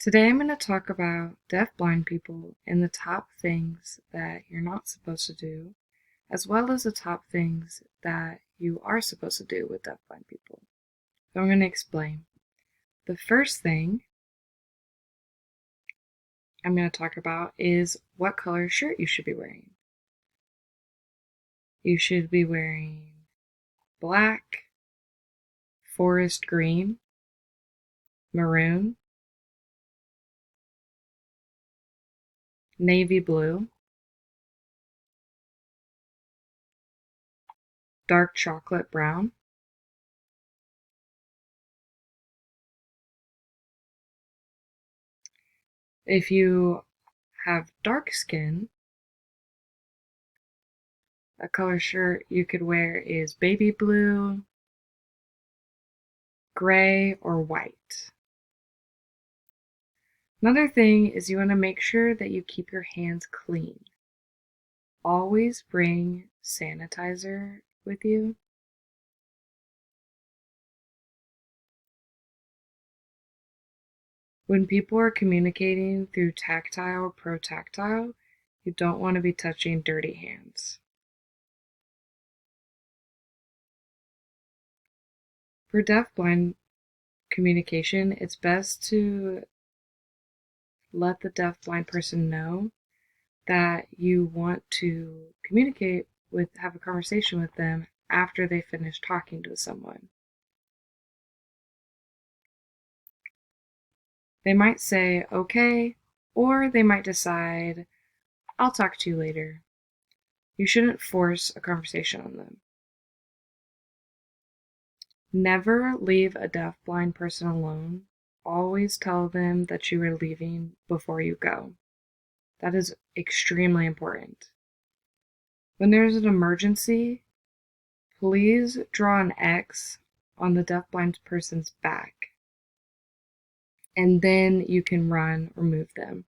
Today I'm going to talk about deaf-blind people and the top things that you're not supposed to do, as well as the top things that you are supposed to do with deaf-blind people. So I'm going to explain. The first thing I'm going to talk about is what color shirt you should be wearing. You should be wearing black, forest green, maroon, navy blue, dark chocolate brown, if you have dark skin, a color shirt you could wear is baby blue, gray, or white. Another thing is you want to make sure that you keep your hands clean. Always bring sanitizer with you. When people are communicating through tactile or protactile, you don't want to be touching dirty hands. For deaf-blind communication, it's best to let the deaf-blind person know that you want to communicate with, have a conversation with them after they finish talking to someone. They might say, okay, or they might decide, I'll talk to you later. You shouldn't force a conversation on them. Never leave a deaf-blind person alone. Always tell them that you are leaving before you go. That is extremely important. When there's an emergency, please draw an X on the deaf-blind person's back, and then you can run or move them.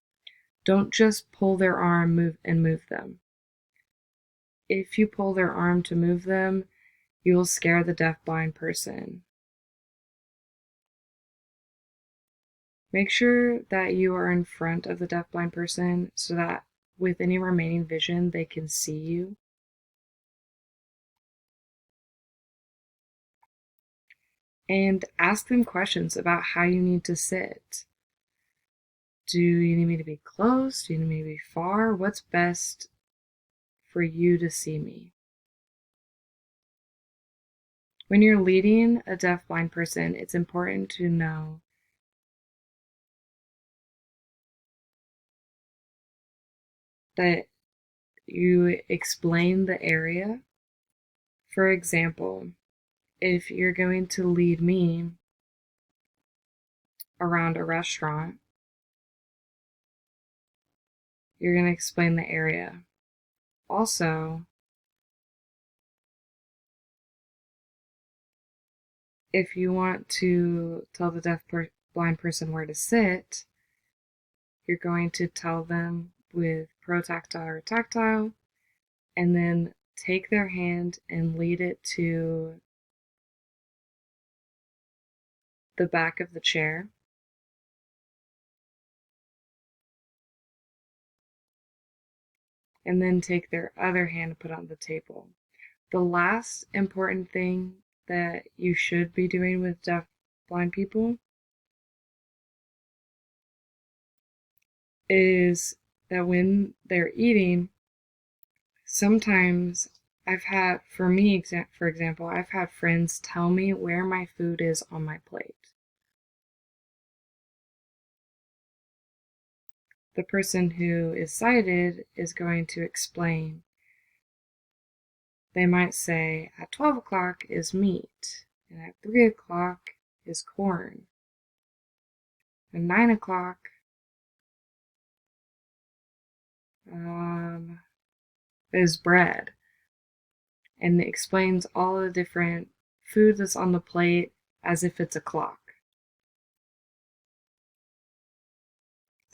Don't just pull their arm and move them. If you pull their arm to move them, you will scare the deaf-blind person. Make sure that you are in front of the deaf-blind person so that with any remaining vision, they can see you. And ask them questions about how you need to sit. Do you need me to be close? Do you need me to be far? What's best for you to see me? When you're leading a deaf-blind person, it's important to know that you explain the area. For example, if you're going to lead me around a restaurant, you're going to explain the area. Also, if you want to tell the deaf-blind person where to sit, you're going to tell them with protactile or tactile, and then take their hand and lead it to the back of the chair. And then take their other hand and put it on the table. The last important thing that you should be doing with deaf-blind people is that when they're eating, sometimes for example, I've had friends tell me where my food is on my plate. The person who is sighted is going to explain. They might say, at 12 o'clock is meat, and at 3 o'clock is corn, and 9 o'clock is bread. And it explains all the different food that's on the plate as if it's a clock.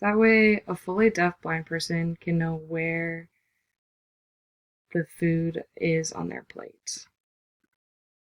That way, a fully deaf-blind person can know where the food is on their plate.